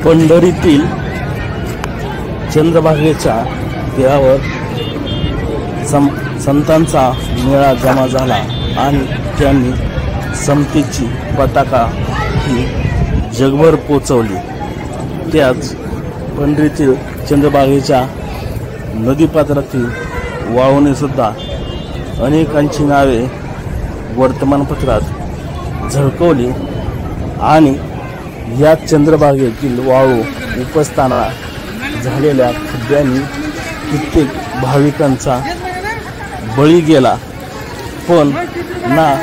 पंढरीतील चंद्रभागेच्या तीरावर संतांचा मेळा जमा झाला आणि त्यांनी समतेची पताका ही जगभर पोचवली। त्याच पंढरीतील चंद्रभागेच्या नदीपात्रातील वाळूने सुद्धा अनेकांची नावे वर्तमानपत्रात झळकवली आणि या चंद्रभागेतील वाळू उपसताना झालेल्या खड्ड्यांनी कित्येक भाविकांचा बळी गेला, पण ना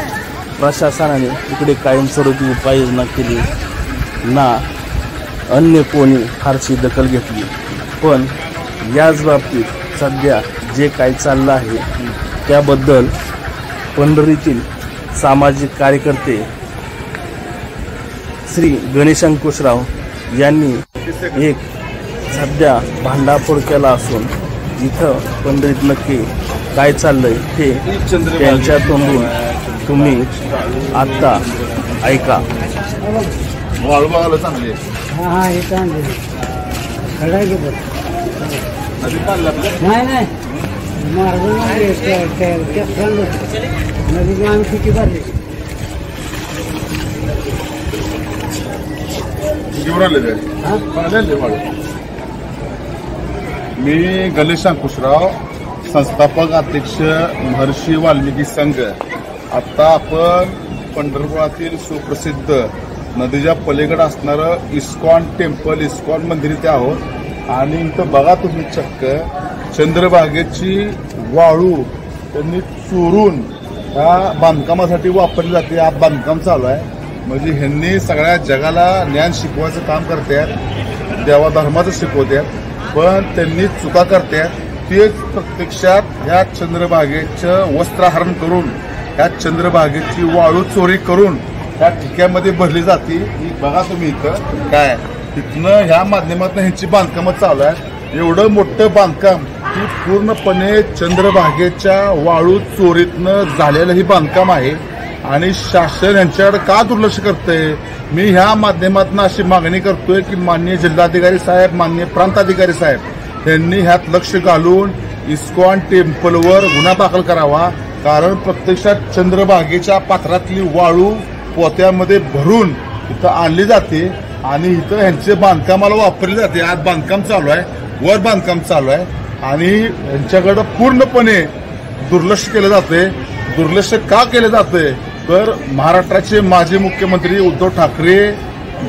प्रशासनाने इकडे कायमस्वरूपी उपाययोजना केली ना अन्य कोणी फारशी दखल घेतली। पण याच बाबतीत सध्या जे काही चाललं आहे त्याबद्दल पंढरीतील सामाजिक कार्यकर्ते श्री गणेश अंकुशराव यांनी एक सध्या भांडाफोड केला असून इथं पंढरीत नक्की काय चाललंय हे त्यांच्या तोंडून तुम्ही आता ऐका। वाळू बघायला चांगली हे चांगली नाही नदी आम्ही किती भरली मी गणेश अंकुशराव, संस्थापक अध्यक्ष महर्षी वाल्मिकी संघ। आता आपण पंढरपुरातील सुप्रसिद्ध नदीच्या पलीकडे असणारं इस्कॉन टेम्पल, इस्कॉन मंदिर इथे आहोत आणि इथं बघा तुम्ही चक्क चंद्रभागेची वाळू त्यांनी चोरून ह्या बांधकामासाठी वापरली जाते। हा बांधकाम चालू आहे, म्हणजे ह्यांनी सगळ्या जगाला ज्ञान शिकवायचं काम करतात, देवाधर्माचं शिकवतात, पण त्यांनी चुका करतात। तेच प्रत्यक्षात ह्या चंद्रभागेचं वस्त्रहरण करून ह्या चंद्रभागेची वाळू चोरी करून ह्या ठिक्यामध्ये भरली जाते। ही बघा तुम्ही इथं काय इथनं ह्या माध्यमातून ह्यांची बांधकामं चालू आहे। एवढं मोठं बांधकाम ही पूर्णपणे चंद्रभागेच्या वाळू चोरीतनं झालेलं ही बांधकाम आहे आणि शासन यांच्याकडे का दुर्लक्ष करतंय? मी ह्या माध्यमातून अशी मागणी करतोय की माननीय जिल्हाधिकारी साहेब, माननीय प्रांताधिकारी साहेब यांनी ह्यात लक्ष घालून इस्कॉन टेम्पलवर गुन्हा दाखल करावा, कारण प्रत्यक्षात चंद्रभागेच्या पात्रातली वाळू पोत्यामध्ये भरून इथं आणली जाते आणि इथं ह्यांचे बांधकामाला वापरली जाते। आज बांधकाम चालू आहे, वर बांधकाम चालू आहे आणि यांच्याकडे पूर्णपणे दुर्लक्ष केलं जाते। दुर्लक्ष का केलं जाते तर महाराष्ट्राचे माजी मुख्यमंत्री उद्धव ठाकरे,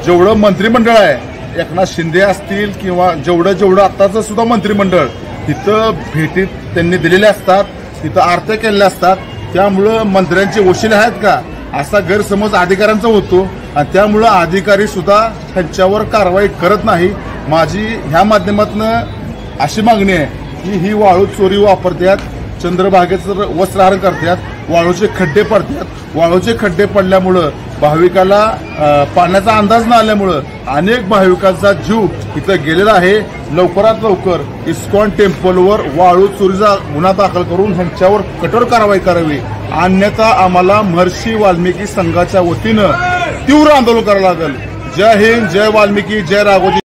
जेवढं मंत्रिमंडळ आहे, एकनाथ शिंदे असतील किंवा जेवढं आताचं सुद्धा मंत्रिमंडळ तिथं भेटीत त्यांनी दिलेले असतात, तिथं आरत्या केलेल्या असतात। त्यामुळं मंत्र्यांचे वशिले आहेत का असा गैरसमज अधिकाऱ्यांचा होतो आणि त्यामुळं अधिकारी सुद्धा त्यांच्यावर कारवाई करत नाही। माझी ह्या माध्यमातून अशी मागणी आहे की ही वाळू चोरी वापरतात, चंद्रभागेचं वस्त्रहरण करतात, वाळूचे खड्डे पडतात। वाळूचे खड्डे पडल्यामुळं भाविकाला पाण्याचा अंदाज न आल्यामुळं अनेक भाविकांचा जीव इथं गेलेला आहे। लवकरात लवकर इस्कॉन टेम्पलवर वाळू चोरीचा गुन्हा दाखल करून ह्यांच्यावर कठोर कारवाई करावी, अन्यथा आम्हाला महर्षी वाल्मिकी संघाच्या वतीनं तीव्र आंदोलन करावं लागेल। जय हिंद, जय वाल्मिकी, जय राघोजी।